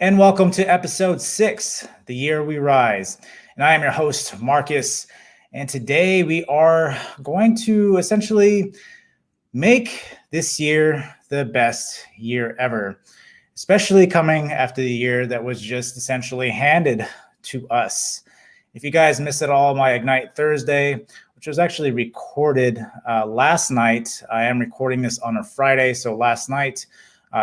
And welcome to episode 6, The Year We Rise. And I am your host, Marcus. And today we are going to essentially make this year the best year ever, especially coming after the year that was just essentially handed to us. If you guys missed at all my Ignite Thursday, which was actually recorded last night, I am recording this on a Friday. So last night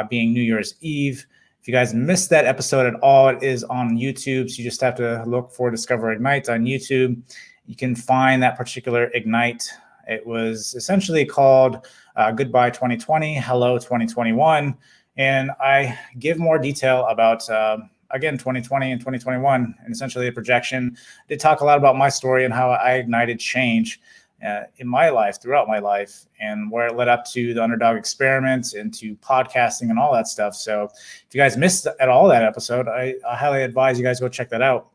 being New Year's Eve. If you guys missed that episode at all, it is on YouTube. So you just have to look for Discover Ignite on YouTube. You can find that particular Ignite. It was essentially called Goodbye 2020, Hello 2021. And I give more detail about, again, 2020 and 2021, and essentially a projection. I did talk a lot about my story and how I ignited change in my life, throughout my life, and where it led up to the underdog experiment and to podcasting and all that stuff. So if you guys missed at all that episode, I highly advise you guys go check that out.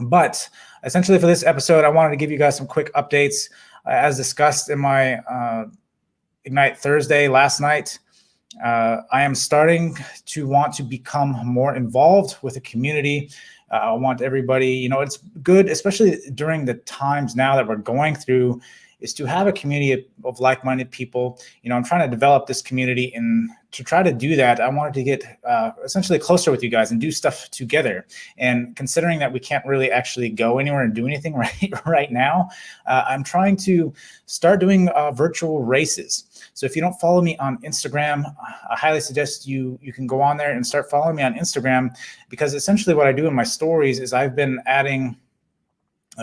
But essentially for this episode, I wanted to give you guys some quick updates. As discussed in my Ignite Thursday last night, I am starting to want to become more involved with the community. I want everybody, it's good, especially during the times now that we're going through, is to have a community of like-minded people. I'm trying to develop this community, and to try to do that, I wanted to get essentially closer with you guys and do stuff together. And considering that we can't really actually go anywhere and do anything right now, I'm trying to start doing virtual races. So if you don't follow me on Instagram, I highly suggest you can go on there and start following me on Instagram, because essentially what I do in my stories is I've been adding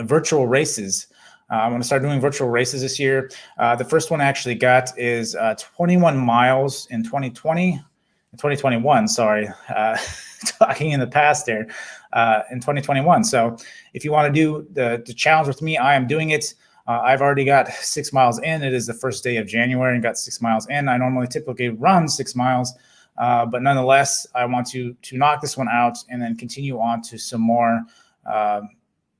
virtual races. I'm going to start doing virtual races this year. The first one I actually got is 21 miles in 2021, sorry, talking in the past there, in 2021. So if you want to do the challenge with me, I am doing it. I've already got 6 miles in. It is the first day of January and got 6 miles in. I normally typically run 6 miles, but nonetheless, I want to knock this one out and then continue on to some more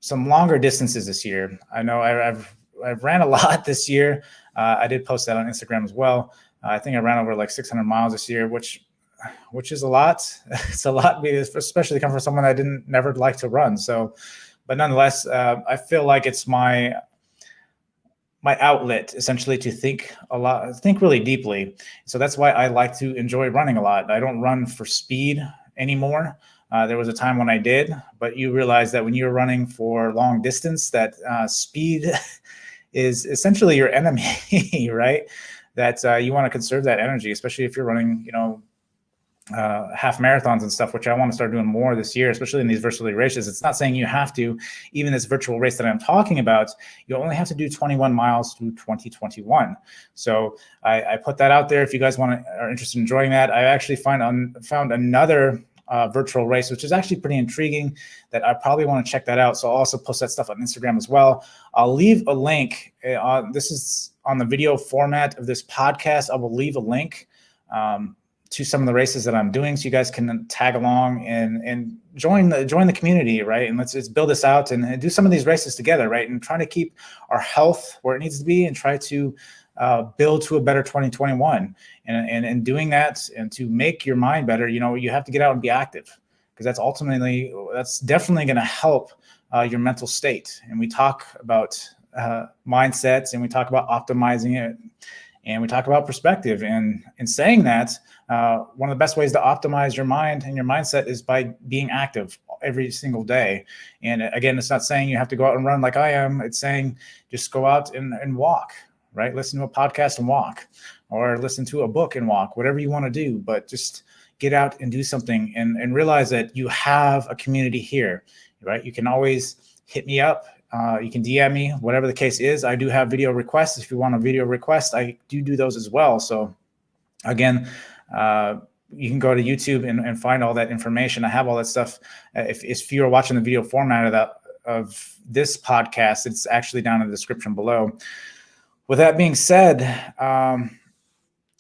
some longer distances this year. I know I've ran a lot this year. I did post that on Instagram as well. I think I ran over like 600 miles this year, which is a lot. It's a lot, especially coming from someone I never like to run. So, but nonetheless, I feel like it's my outlet essentially to think really deeply. So that's why I like to enjoy running a lot. I don't run for speed anymore. There was a time when I did, but you realize that when you're running for long distance, that speed is essentially your enemy, right? That you want to conserve that energy, especially if you're running, half marathons and stuff, which I want to start doing more this year, especially in these virtual races. It's not saying you have to. Even this virtual race that I'm talking about, you only have to do 21 miles through 2021. So I put that out there. If you guys are interested in enjoying that, I actually found another virtual race, which is actually pretty intriguing, that I probably want to check that out. So I'll also post that stuff on Instagram as well. I'll leave a link. This is on the video format of this podcast. I will leave a link to some of the races that I'm doing, so you guys can tag along and join the community, right? And let's build this out and do some of these races together, right? And trying to keep our health where it needs to be, and try to build to a better 2021. And doing that, and to make your mind better, you have to get out and be active, because that's definitely going to help your mental state. And we talk about mindsets, and we talk about optimizing it, and we talk about perspective. And in saying that, one of the best ways to optimize your mind and your mindset is by being active every single day. And again, it's not saying you have to go out and run like I am. It's saying just go out and walk, right? Listen to a podcast and walk, or listen to a book and walk, whatever you want to do, but just get out and do something, and realize that you have a community here, right? You can always hit me up. You can DM me, whatever the case is. I do have video requests. If you want a video request, I do those as well. So again, you can go to YouTube and find all that information. I have all that stuff. If you're watching the video format of this podcast, it's actually down in the description below. With that being said,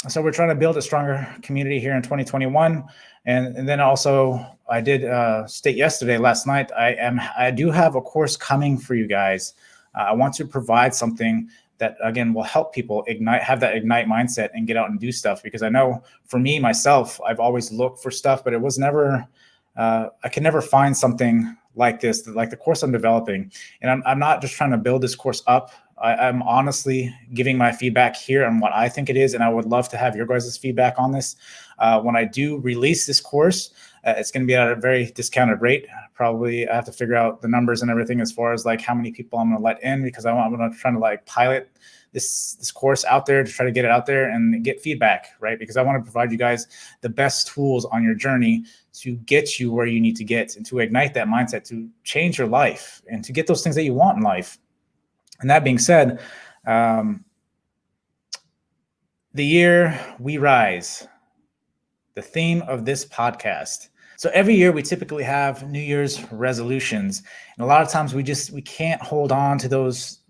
so we're trying to build a stronger community here in 2021. And then also, I did state last night, I do have a course coming for you guys. I want to provide something that, again, will help people have that ignite mindset and get out and do stuff. Because I know for me, myself, I've always looked for stuff, but it was never I can never find something like this, like the course I'm developing. And I'm not just trying to build this course up. I'm honestly giving my feedback here on what I think it is, and I would love to have your guys' feedback on this. When I do release this course, it's going to be at a very discounted rate. Probably I have to figure out the numbers and everything as far as like how many people I'm going to let in, because I'm going to try to like pilot this course out there to try to get it out there and get feedback, right? Because I want to provide you guys the best tools on your journey to get you where you need to get, and to ignite that mindset, to change your life, and to get those things that you want in life. And that being said, the year we rise, the theme of this podcast. So every year we typically have New Year's resolutions, and a lot of times we can't hold on to those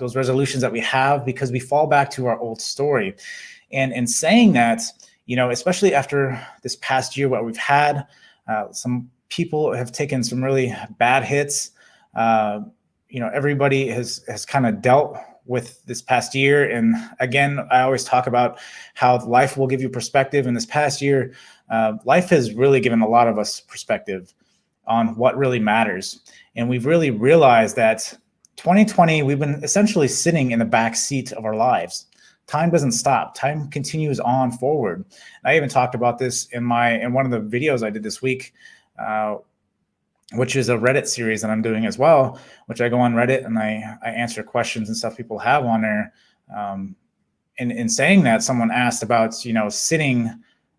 resolutions that we have, because we fall back to our old story. And in saying that, especially after this past year, what we've had, some people have taken some really bad hits. Everybody has kind of dealt with this past year. And again, I always talk about how life will give you perspective. And this past year, life has really given a lot of us perspective on what really matters. And we've really realized that 2020, we've been essentially sitting in the back seat of our lives. Time doesn't stop. Time continues on forward. I even talked about this in one of the videos I did this week, which is a Reddit series that I'm doing as well, which I go on Reddit and I answer questions and stuff people have on there. In saying that, someone asked about, sitting,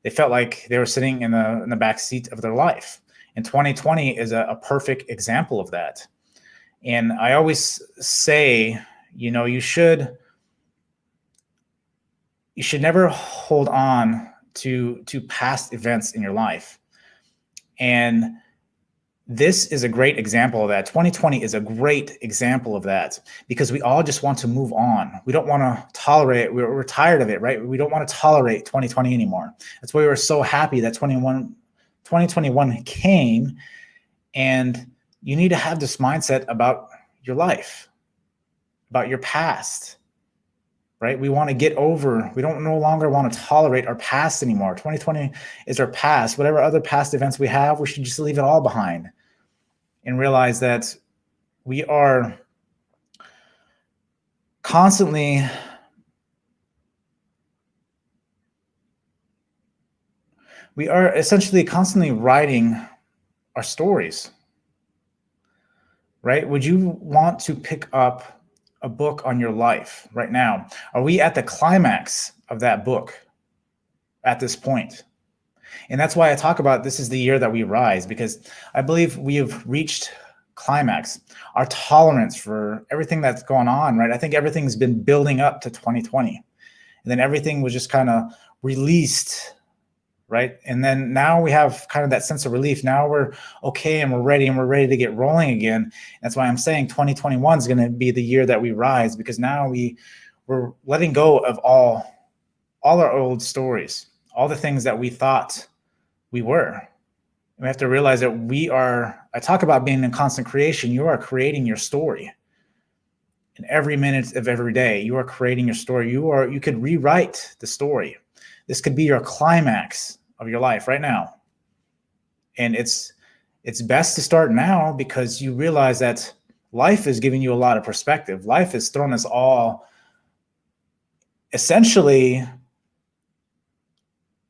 they felt like they were sitting in the back seat of their life. And 2020 is a perfect example of that. And I always say, you should never hold on to past events in your life. And this is a great example of that. 2020 is a great example of that, because we all just want to move on. We don't want to tolerate, we're tired of it, right? We don't want to tolerate 2020 anymore. That's why we were so happy that 2021 came. And you need to have this mindset about your life, about your past, right? We want to get over, we don't no longer want to tolerate our past anymore. 2020 is our past. Whatever other past events we have, we should just leave it all behind and realize that we are constantly essentially constantly writing our stories, right? Would you want to pick up a book on your life right now? Are we at the climax of that book at this point? And that's why I talk about this is the year that we rise, because I believe we have reached climax. Our tolerance for everything that's going on, right? I think everything's been building up to 2020. And then everything was just kind of released, right? And then now we have kind of that sense of relief. Now we're okay and we're ready to get rolling again. That's why I'm saying 2021 is going to be the year that we rise, because now we're letting go of all our old stories, all the things that we thought we were. We have to realize that I talk about being in constant creation. You are creating your story. In every minute of every day, you are creating your story. You could rewrite the story. This could be your climax of your life right now. And it's best to start now, because you realize that life is giving you a lot of perspective. Life has thrown us all essentially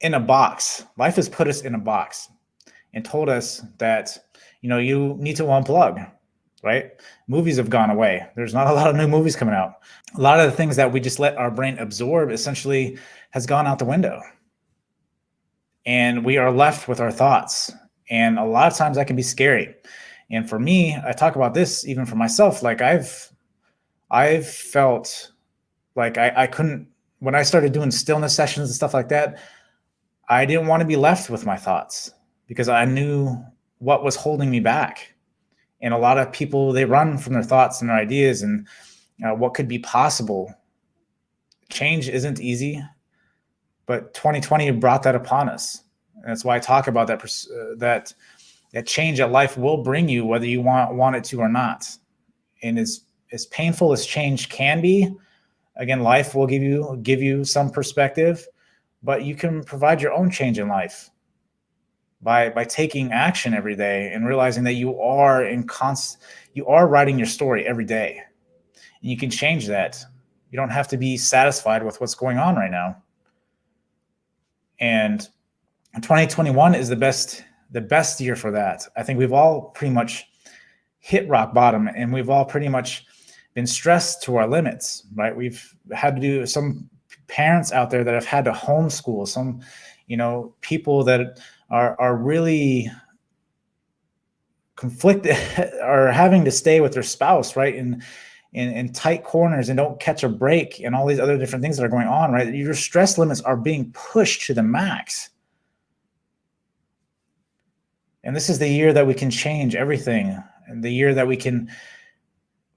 in a box. Life has put us in a box and told us that, you need to unplug, right? Movies have gone away. There's not a lot of new movies coming out. A lot of the things that we just let our brain absorb essentially has gone out the window. And we are left with our thoughts. And a lot of times that can be scary. And for me, I talk about this even for myself. Like I've felt like I couldn't, when I started doing stillness sessions and stuff like that, I didn't want to be left with my thoughts, because I knew what was holding me back. And a lot of people, they run from their thoughts and their ideas and what could be possible. Change isn't easy, but 2020 brought that upon us. And that's why I talk about that change that life will bring you, whether you want it to or not. And as painful as change can be, again, life will give you some perspective, but you can provide your own change in life by taking action every day and realizing that you are you are writing your story every day. And you can change that. You don't have to be satisfied with what's going on right now. And 2021 is the best year for that. I think we've all pretty much hit rock bottom, and we've all pretty much been stressed to our limits, right? We've had to do, some parents out there that have had to homeschool, some, people that are really conflicted are having to stay with their spouse, right? In tight corners and don't catch a break, and all these other different things that are going on, right? Your stress limits are being pushed to the max. And this is the year that we can change everything, and the year that we can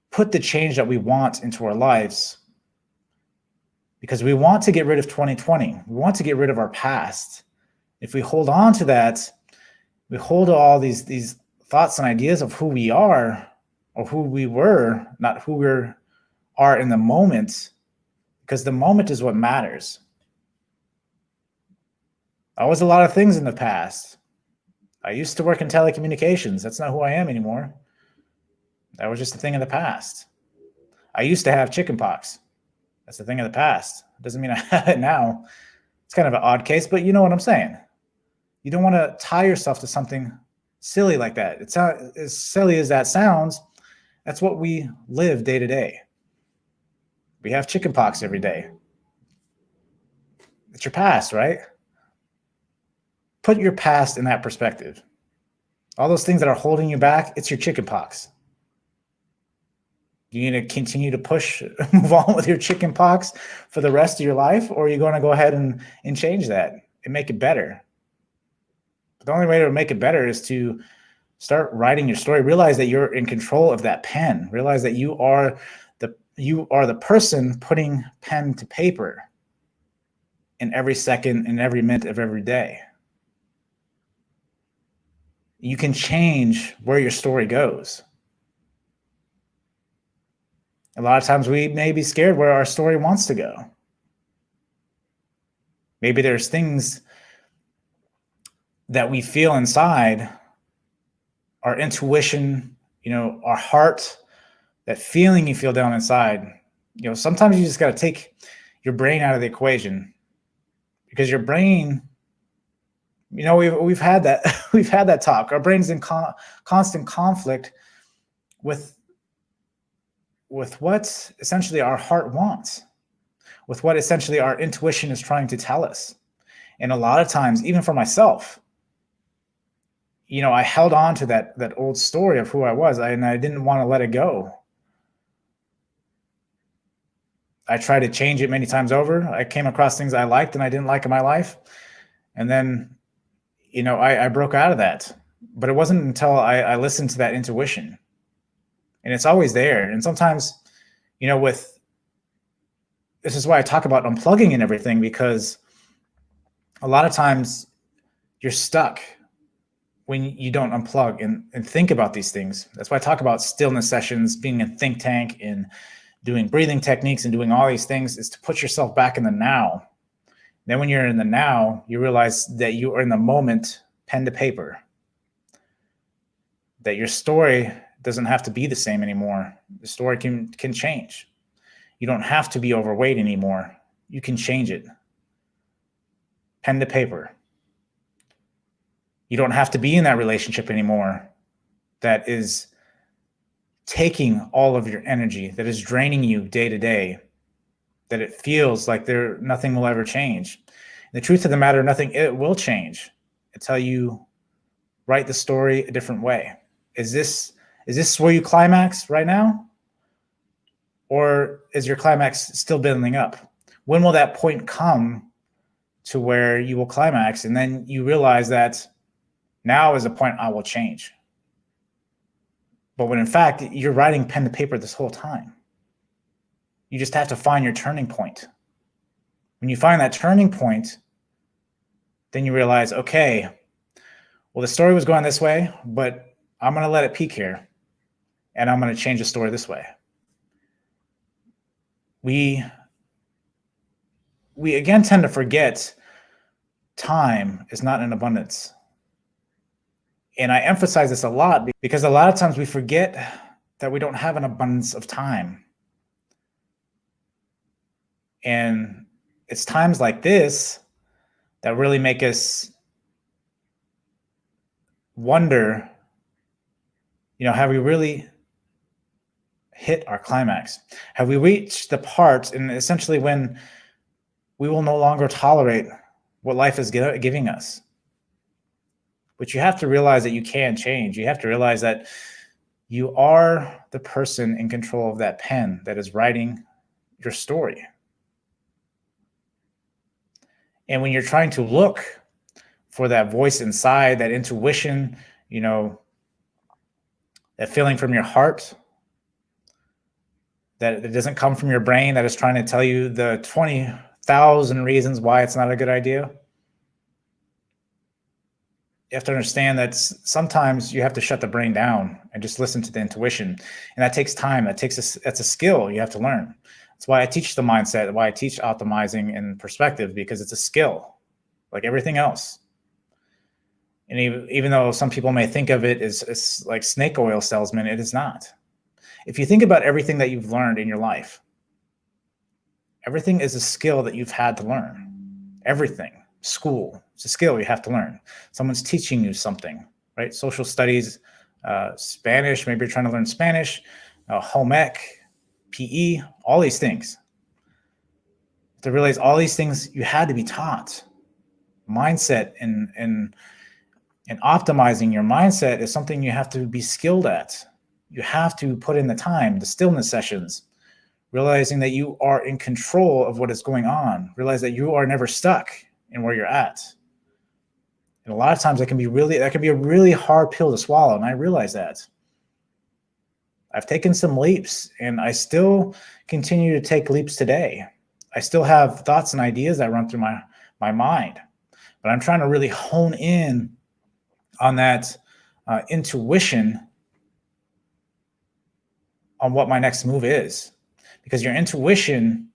put the change that we want into our lives. Because we want to get rid of 2020. We want to get rid of our past. If we hold on to that, we hold all these thoughts and ideas of who we are, or who we were, not who we are in the moment, because the moment is what matters. I was a lot of things in the past. I used to work in telecommunications. That's not who I am anymore. That was just a thing in the past. I used to have chickenpox. That's a thing of the past. It doesn't mean I have it now. It's kind of an odd case, but you know what I'm saying. You don't want to tie yourself to something silly like that. It's not as silly as that sounds. That's what we live day to day. We have chickenpox every day. It's your past, right? Put your past in that perspective. All those things that are holding you back, it's your chickenpox. You need to continue to push, move on with your chickenpox for the rest of your life, or are you going to go ahead and change that and make it better? But the only way to make it better is to start writing your story. Realize that you're in control of that pen. Realize that you are the person putting pen to paper in every second, in every minute of every day. You can change where your story goes. A lot of times we may be scared where our story wants to go. Maybe there's things that we feel inside, our intuition, our heart, that feeling you feel down inside. Sometimes you just got to take your brain out of the equation, because your brain, we've had that we've had that talk. Our brain's in constant conflict with what essentially our heart wants, with what essentially our intuition is trying to tell us. And a lot of times, even for myself, I held on to that old story of who I was, and I didn't want to let it go. I tried to change it many times over. I came across things I liked and I didn't like in my life. And then, I broke out of that. But it wasn't until I listened to that intuition. And it's always there. And sometimes, this is why I talk about unplugging and everything, because a lot of times you're stuck when you don't unplug and think about these things. That's why I talk about stillness sessions, being a think tank, and doing breathing techniques and doing all these things, is to put yourself back in the now. Then when you're in the now, you realize that you are in the moment, pen to paper, that your story doesn't have to be the same anymore. The story can change. You don't have to be overweight anymore. You can change it. Pen to paper. You don't have to be in that relationship anymore that is taking all of your energy, that is draining you day to day, that it feels like nothing will ever change. The truth of the matter, it will change until you write the story a different way. Is this where you climax right now? Or is your climax still building up? When will that point come to where you will climax, and then you realize that now is the point I will change? But when in fact you're writing pen to paper this whole time. You just have to find your turning point. When you find that turning point, then you realize, okay, well, the story was going this way, but I'm going to let it peak here, and I'm going to change the story this way. We again tend to forget time is not in abundance. And I emphasize this a lot because a lot of times we forget that we don't have an abundance of time. And it's times like this that really make us wonder, have we really hit our climax? Have we reached the part, and essentially when we will no longer tolerate what life is giving us? But you have to realize that you can change. You have to realize that you are the person in control of that pen that is writing your story. And when you're trying to look for that voice inside, that intuition, that feeling from your heart, that it doesn't come from your brain that is trying to tell you the 20,000 reasons why it's not a good idea. You have to understand that sometimes you have to shut the brain down and just listen to the intuition. And that takes time. That's a skill you have to learn. That's why I teach the mindset, why I teach optimizing and perspective, because it's a skill like everything else. And even though some people may think of it as like snake oil salesman, it is not. If you think about everything that you've learned in your life, everything is a skill that you've had to learn. Everything. School, it's a skill you have to learn. Someone's teaching you something, right? Social studies, Spanish, maybe you're trying to learn Spanish, home ec, PE, all these things. To realize all these things you had to be taught. Mindset and optimizing your mindset is something you have to be skilled at. You have to put in the time, the stillness sessions, realizing that you are in control of what is going on. Realize that you are never stuck in where you're at. And a lot of times that can be a really hard pill to swallow. And I realize that. I've taken some leaps and I still continue to take leaps today. I still have thoughts and ideas that run through my mind, but I'm trying to really hone in on that intuition on what my next move is, because your intuition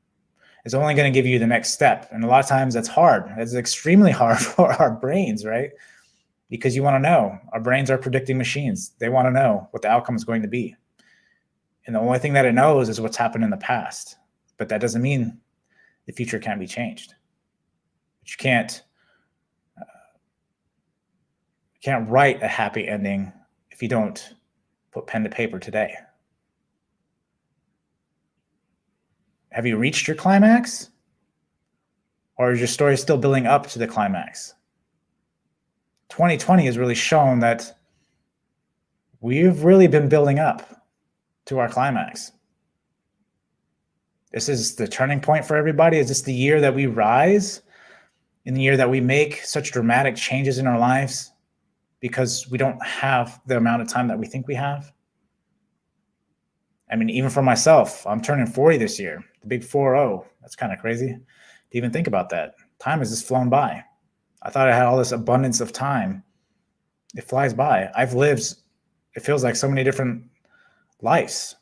is only going to give you the next step. And a lot of times that's hard. It's extremely hard for our brains, right? Because you want to know. Our brains are predicting machines. They want to know what the outcome is going to be. And the only thing that it knows is what's happened in the past. But that doesn't mean the future can't be changed. But you can't write a happy ending if you don't put pen to paper today. Have you reached your climax? Or is your story still building up to the climax? 2020 has really shown that we've really been building up to our climax. This is the turning point for everybody. Is this the year that we rise? In the year that we make such dramatic changes in our lives because we don't have the amount of time that we think we have? I mean, even for myself, I'm turning 40 this year, the big 4-0. That's kind of crazy to even think about that. Time has just flown by. I thought I had all this abundance of time. It flies by. I've lived, it feels like so many different lives.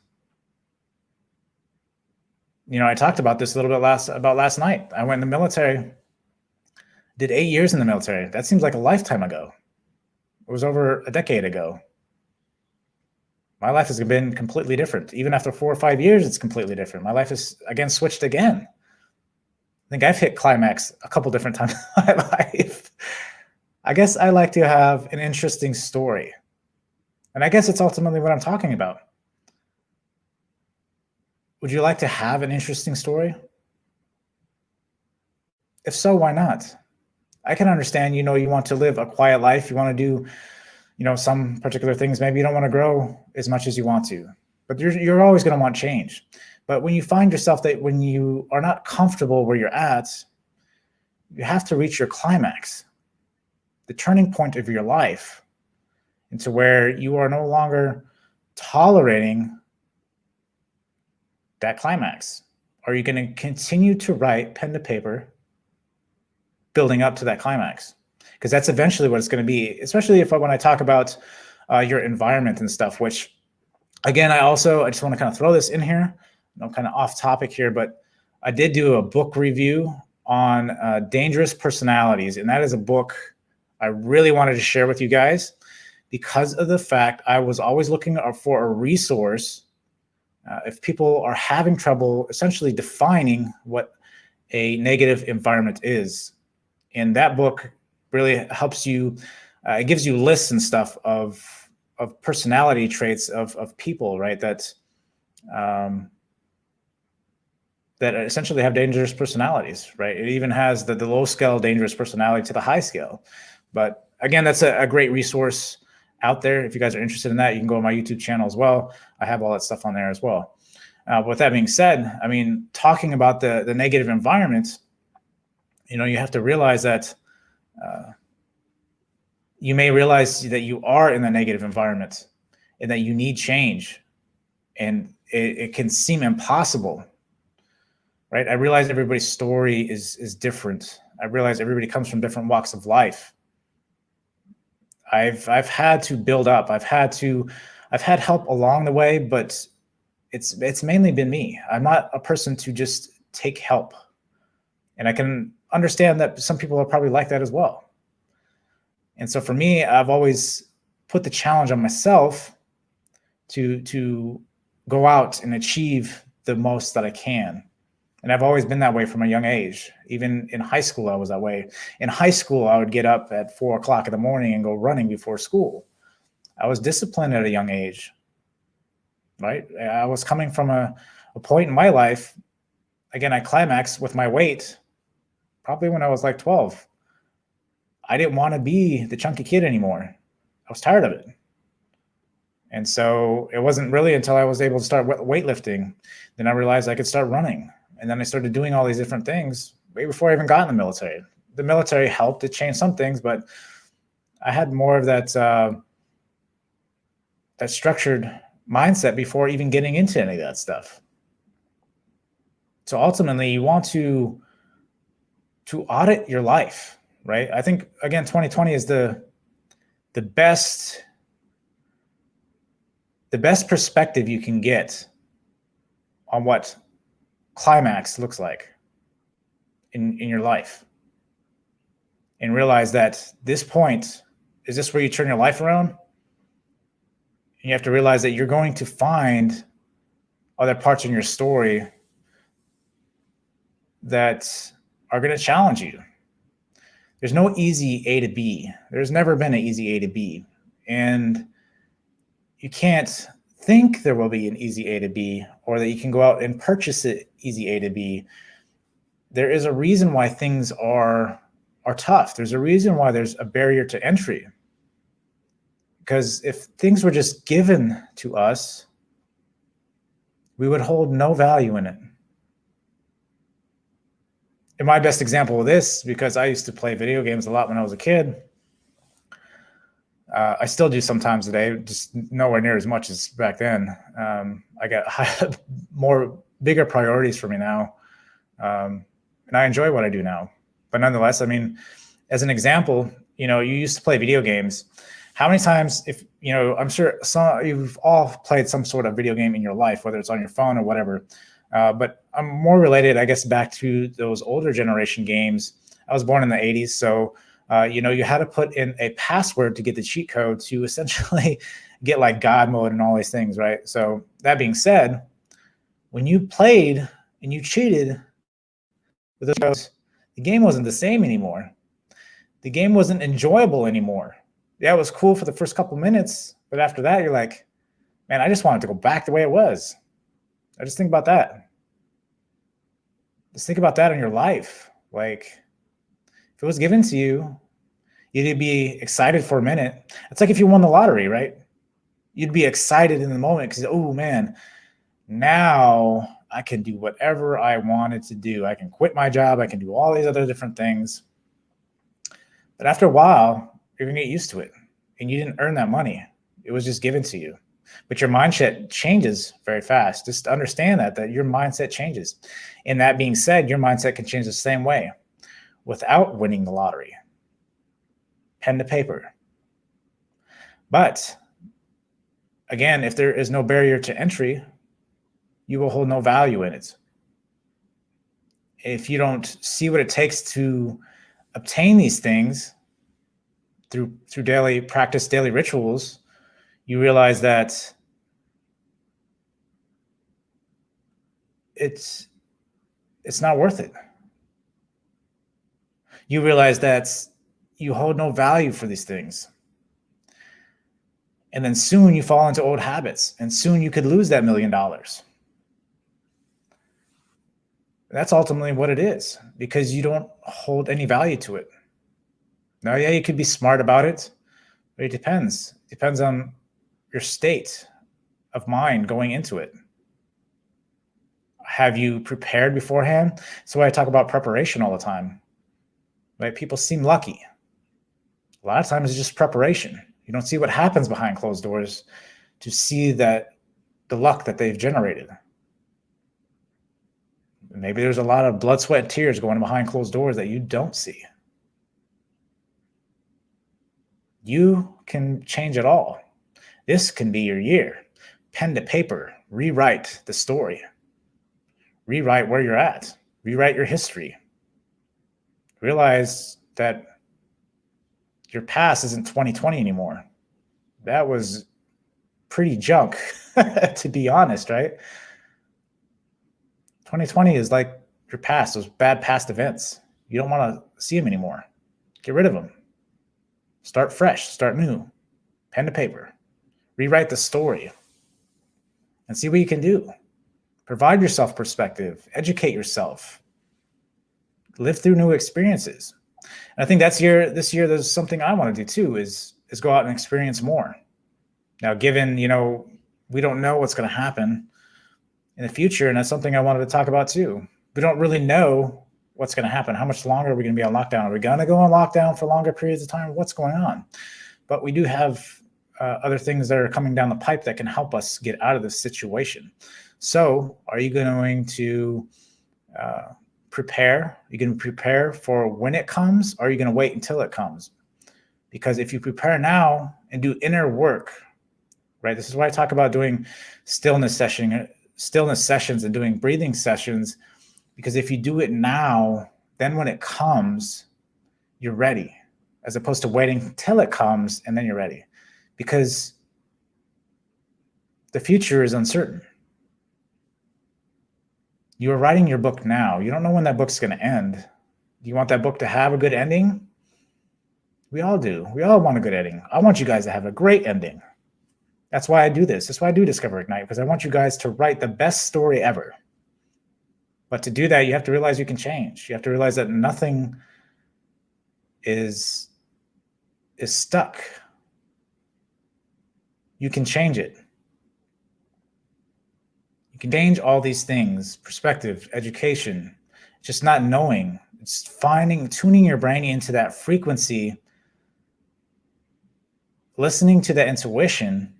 I talked about this a little bit last night. I went in the military, did 8 years in the military. That seems like a lifetime ago. It was over a decade ago. My life has been completely different. Even after 4 or 5 years, it's completely different. My life is, again, switched again. I think I've hit climax a couple different times in my life. I guess I like to have an interesting story. And I guess it's ultimately what I'm talking about. Would you like to have an interesting story? If so, why not? I can understand, you want to live a quiet life. You want to do some particular things. Maybe you don't want to grow as much as you want to, but you're always going to want change. But when you find yourself that when you are not comfortable where you're at, you have to reach your climax, the turning point of your life, into where you are no longer tolerating that climax. Are you going to continue to write pen to paper, building up to that climax? Because that's eventually what it's going to be, especially when I talk about your environment and stuff, which, again, I just want to kind of throw this in here. I'm kind of off topic here, but I did do a book review on Dangerous Personalities, and that is a book I really wanted to share with you guys because of the fact I was always looking for a resource. If people are having trouble essentially defining what a negative environment is. And that book really helps you, it gives you lists and stuff of personality traits of people, right? That essentially have dangerous personalities, right? It even has the low scale dangerous personality to the high scale. But again, that's a great resource out there. If you guys are interested in that, you can go on my YouTube channel as well. I have all that stuff on there as well. With that being said, I mean, talking about the negative environment, you know, you have to realize that you may realize that you are in a negative environment and that you need change, and it can seem impossible, right? I realize everybody's story is different. I realize everybody comes from different walks of life. I've had to build up. I've had help along the way, but it's mainly been me. I'm not a person to just take help. And I can understand that some people are probably like that as well. And so for me, I've always put the challenge on myself to go out and achieve the most that I can. And I've always been that way from a young age. Even in high school, I was that way. In high school, I would get up at 4 o'clock in the morning and go running before school. I was disciplined at a young age, right? I was coming from a point in my life. Again, I climaxed with my weight probably when I was like 12. I didn't want to be the chunky kid anymore. I was tired of it. And so it wasn't really until I was able to start weightlifting, then I realized I could start running. And then I started doing all these different things way before I even got in the military. The military helped to change some things, but I had more of that that structured mindset before even getting into any of that stuff. So ultimately, you want to audit your life, right? I think, again, 2020 is the best perspective you can get on what climax looks like in your life, and realize that this point is this where you turn your life around. And you have to realize that you're going to find other parts in your story that are going to challenge you. There's no easy A to B. There's never been an easy A to B. And you can't think there will be an easy A to B, or that you can go out and purchase it easy A to B. There is a reason why things are tough. There's a reason why there's a barrier to entry. Because if things were just given to us, we would hold no value in it. And my best example of this, because I used to play video games a lot when I was a kid. I still do sometimes today, just nowhere near as much as back then. I got bigger priorities for me now. And I enjoy what I do now. But nonetheless, I mean, as an example, you know, you used to play video games. How many times, if, you know, I'm sure you've all played some sort of video game in your life, whether it's on your phone or whatever. But I'm more related, I guess, back to those older generation games. I was born in the 80s, so you know, you had to put in a password to get the cheat code to essentially get like God mode and all these things, right? So that being said, when you played and you cheated with those codes, the game wasn't the same anymore. The game wasn't enjoyable anymore. Yeah, it was cool for the first couple minutes, but after that, you're like, man, I just wanted to go back the way it was. I just think about that. Just think about that in your life. Like, if it was given to you, you'd be excited for a minute. It's like if you won the lottery, right? You'd be excited in the moment because, oh man, now I can do whatever I wanted to do. I can quit my job. I can do all these other different things. But after a while, you're gonna get used to it. And you didn't earn that money. It was just given to you. But your mindset changes very fast. Just understand that your mindset changes. And that being said, your mindset can change the same way without winning the lottery. Pen to paper. But again, if there is no barrier to entry, you will hold no value in it. If you don't see what it takes to obtain these things, through daily rituals, you realize that it's not worth it. You realize that you hold no value for these things. And then soon you fall into old habits, and soon you could lose that $1 million. That's ultimately what it is, because you don't hold any value to it. Now, yeah, you could be smart about it, but it depends. It depends on your state of mind going into it. Have you prepared beforehand? That's why I talk about preparation all the time. Right? People seem lucky. A lot of times it's just preparation. You don't see what happens behind closed doors to see that the luck that they've generated. Maybe there's a lot of blood, sweat, and tears going behind closed doors that you don't see. You can change it all. This can be your year. Pen to paper, rewrite the story. Rewrite where you're at. Rewrite your history. Realize that your past isn't 2020 anymore. That was pretty junk, to be honest, right? 2020 is like your past, those bad past events. You don't want to see them anymore. Get rid of them. Start fresh, start new. Pen to paper. Rewrite the story and see what you can do. Provide yourself perspective, educate yourself, live through new experiences. And I think this year, there's something I want to do too, is go out and experience more. Now, given, we don't know what's going to happen in the future, and that's something I wanted to talk about too. We don't really know what's going to happen. How much longer are we going to be on lockdown? Are we going to go on lockdown for longer periods of time? What's going on? But we do have other things that are coming down the pipe that can help us get out of this situation. So are you going to prepare? Are you going to prepare for when it comes, or are you going to wait until it comes? Because if you prepare now and do inner work, right? This is why I talk about doing stillness sessions and doing breathing sessions, because if you do it now, then when it comes, you're ready, as opposed to waiting till it comes and then you're ready. Because the future is uncertain. You are writing your book now. You don't know when that book's going to end. Do you want that book to have a good ending? We all do. We all want a good ending. I want you guys to have a great ending. That's why I do this. That's why I do Discover Ignite, because I want you guys to write the best story ever. But to do that, you have to realize you can change. You have to realize that nothing is stuck. You can change it. You can change all these things: perspective, education, just not knowing. It's tuning your brain into that frequency, listening to that intuition,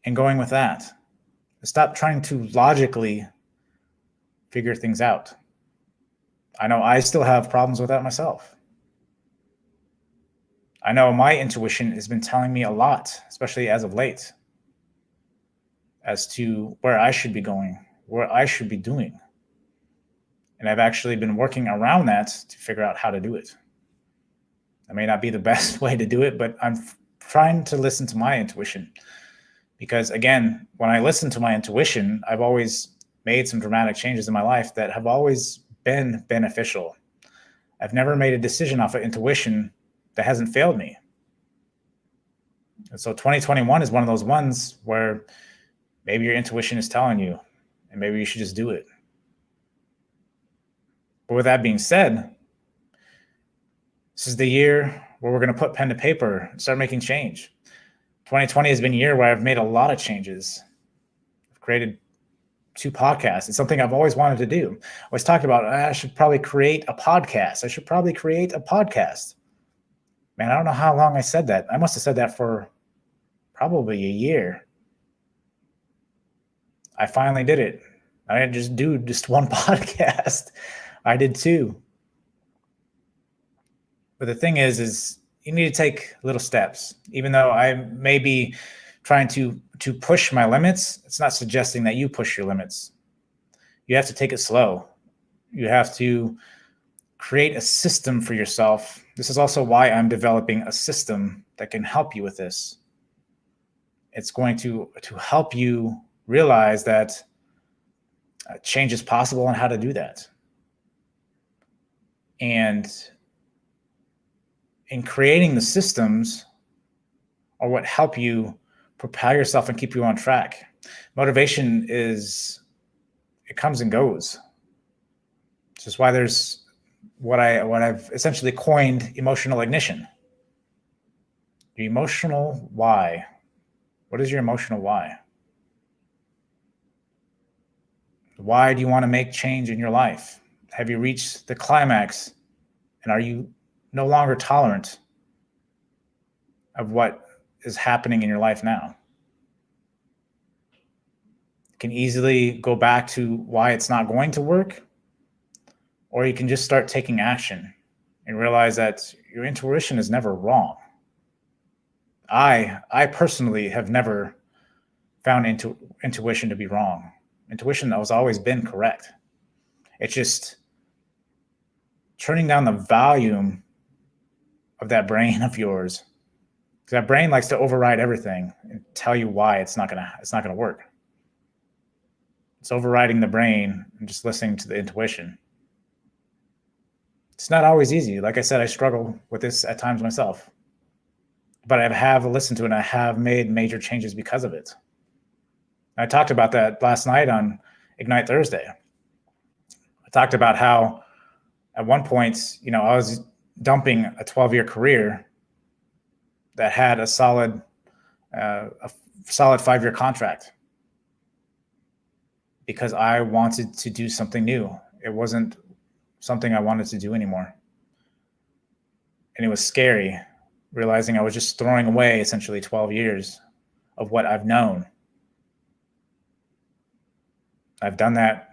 and going with that. Stop trying to logically figure things out. I know I still have problems with that myself. I know my intuition has been telling me a lot, especially as of late, as to where I should be going, what I should be doing. And I've actually been working around that to figure out how to do it. That may not be the best way to do it, but I'm trying to listen to my intuition. Because again, when I listen to my intuition, I've always made some dramatic changes in my life that have always been beneficial. I've never made a decision off of intuition that hasn't failed me. And so 2021 is one of those ones where maybe your intuition is telling you, and maybe you should just do it. But with that being said, this is the year where we're going to put pen to paper and start making change. 2020 has been a year where I've made a lot of changes. I've created 2 podcasts. It's something I've always wanted to do. I was talking about, I should probably create a podcast. Man, I don't know how long I said that. I must have said that for probably a year. I finally did it. I didn't just do just one podcast. I did 2. But the thing is you need to take little steps. Even though I may be trying to push my limits, it's not suggesting that you push your limits. You have to take it slow. You have to create a system for yourself. This is also why I'm developing a system that can help you with this. It's going to help you realize that change is possible and how to do that. And in creating the systems are what help you propel yourself and keep you on track. Motivation it comes and goes. This is why there's what I've essentially coined emotional ignition. Your emotional why. What is your emotional why? Why do you want to make change in your life? Have you reached the climax? And are you no longer tolerant of what is happening in your life now? You can easily go back to why it's not going to work, or you can just start taking action and realize that your intuition is never wrong. I personally have never found intuition to be wrong. Intuition has always been correct. It's just turning down the volume of that brain of yours, because that brain likes to override everything and tell you why it's not gonna work. It's overriding the brain and just listening to the intuition. It's not always easy. Like I said, I struggle with this at times myself, but I have listened to it and I have made major changes because of it. I talked about that last night on Ignite Thursday. I talked about how at one point, I was dumping a 12-year career that had a solid 5-year contract because I wanted to do something new. It wasn't something I wanted to do anymore. And it was scary, realizing I was just throwing away essentially 12 years of what I've known. I've done that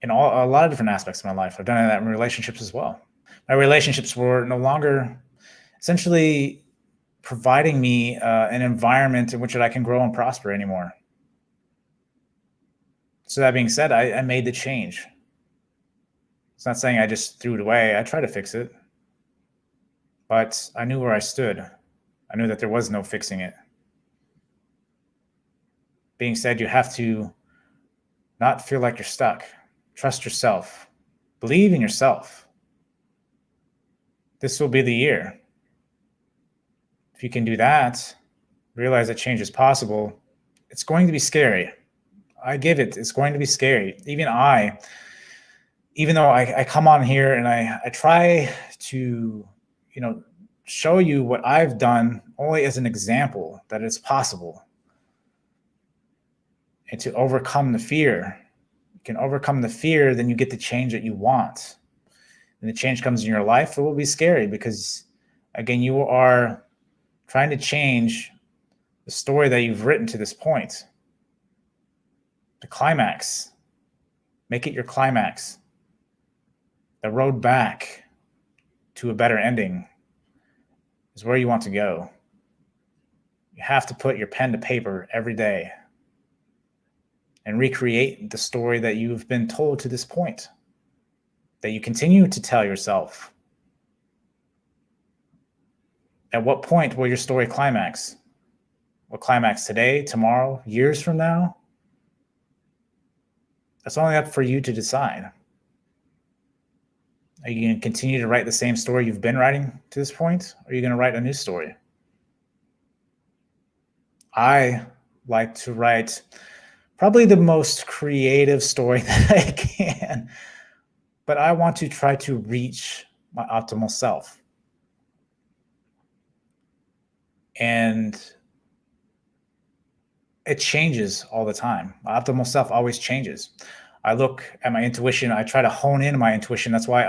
in a lot of different aspects of my life. I've done that in relationships as well. My relationships were no longer essentially providing me an environment in which I can grow and prosper anymore. So that being said, I made the change. It's not saying I just threw it away. I tried to fix it, but I knew where I stood. I knew that there was no fixing it. Being said, you have to not feel like you're stuck. Trust yourself. Believe in yourself. This will be the year. If you can do that, realize that change is possible. It's going to be scary. It's going to be scary. Even though I come on here and I try to, show you what I've done only as an example that it's possible. And to overcome the fear. You can overcome the fear, then you get the change that you want. And the change comes in your life, it will be scary because, again, you are trying to change the story that you've written to this point. The climax. Make it your climax. The road back to a better ending is where you want to go. You have to put your pen to paper every day and recreate the story that you've been told to this point, that you continue to tell yourself. At what point will your story climax? Will climax today, tomorrow, years from now? That's only up for you to decide. Are you going to continue to write the same story you've been writing to this point? Or are you going to write a new story? I like to write probably the most creative story that I can, but I want to try to reach my optimal self. And it changes all the time. My optimal self always changes. I look at my intuition. I try to hone in my intuition. That's why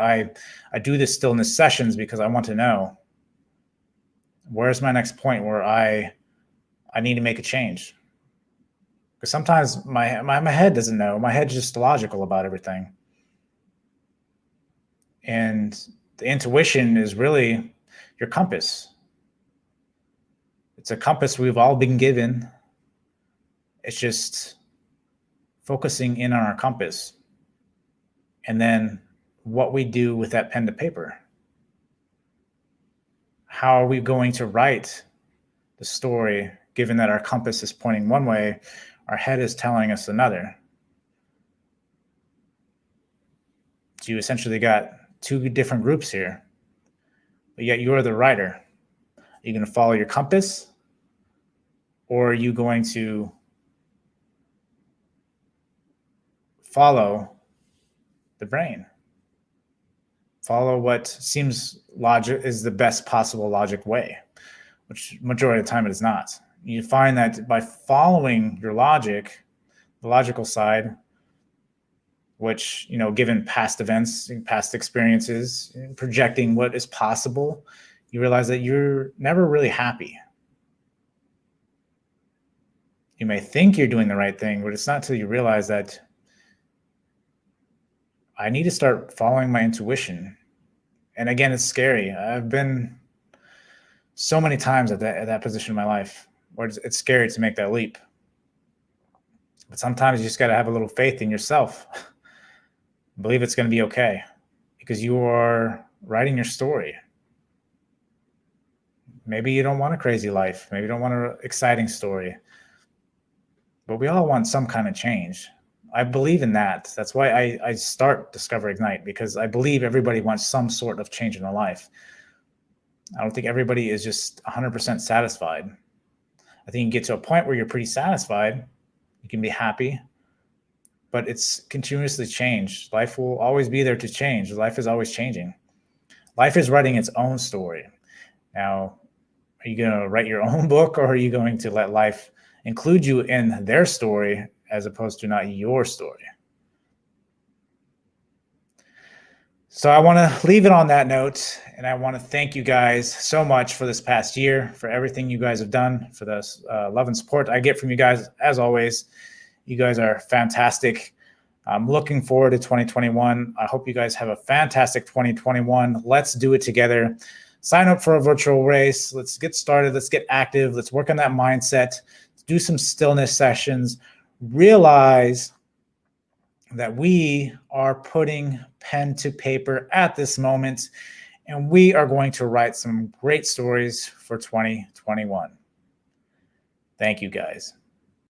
I do this stillness sessions, because I want to know where's my next point where I need to make a change. Because sometimes my head doesn't know. My head's just logical about everything. And the intuition is really your compass. It's a compass we've all been given. It's just focusing in on our compass and then what we do with that pen to paper. How are we going to write the story, given that our compass is pointing one way, our head is telling us another? So you essentially got two different groups here, but yet you're the writer. Are you going to follow your compass, or are you going to follow the brain? Follow what seems logic is the best possible logic way, which majority of the time it is not. You find that by following your logic, the logical side, which, you know, given past events, past experiences, projecting what is possible, you realize that you're never really happy. You may think you're doing the right thing, but it's not until you realize that I need to start following my intuition. And again, it's scary. I've been so many times at that position in my life where it's scary to make that leap. But sometimes you just got to have a little faith in yourself. Believe it's going to be okay, because you are writing your story. Maybe you don't want a crazy life. Maybe you don't want an exciting story. But we all want some kind of change. I believe in that. That's why I start Discover Ignite, because I believe everybody wants some sort of change in their life. I don't think everybody is just 100% satisfied. I think you get to a point where you're pretty satisfied. You can be happy, but it's continuously changed. Life will always be there to change. Life is always changing. Life is writing its own story. Now, are you going to write your own book, or are you going to let life include you in their story as opposed to not your story? So I want to leave it on that note, and I want to thank you guys so much for this past year, for everything you guys have done, for the love and support I get from you guys. As always, you guys are fantastic. I'm looking forward to 2021. I hope you guys have a fantastic 2021. Let's do it together. Sign up for a virtual race. Let's get started. Let's get active. Let's work on that mindset. Do some stillness sessions. Realize that we are putting pen to paper at this moment, and we are going to write some great stories for 2021. Thank you, guys.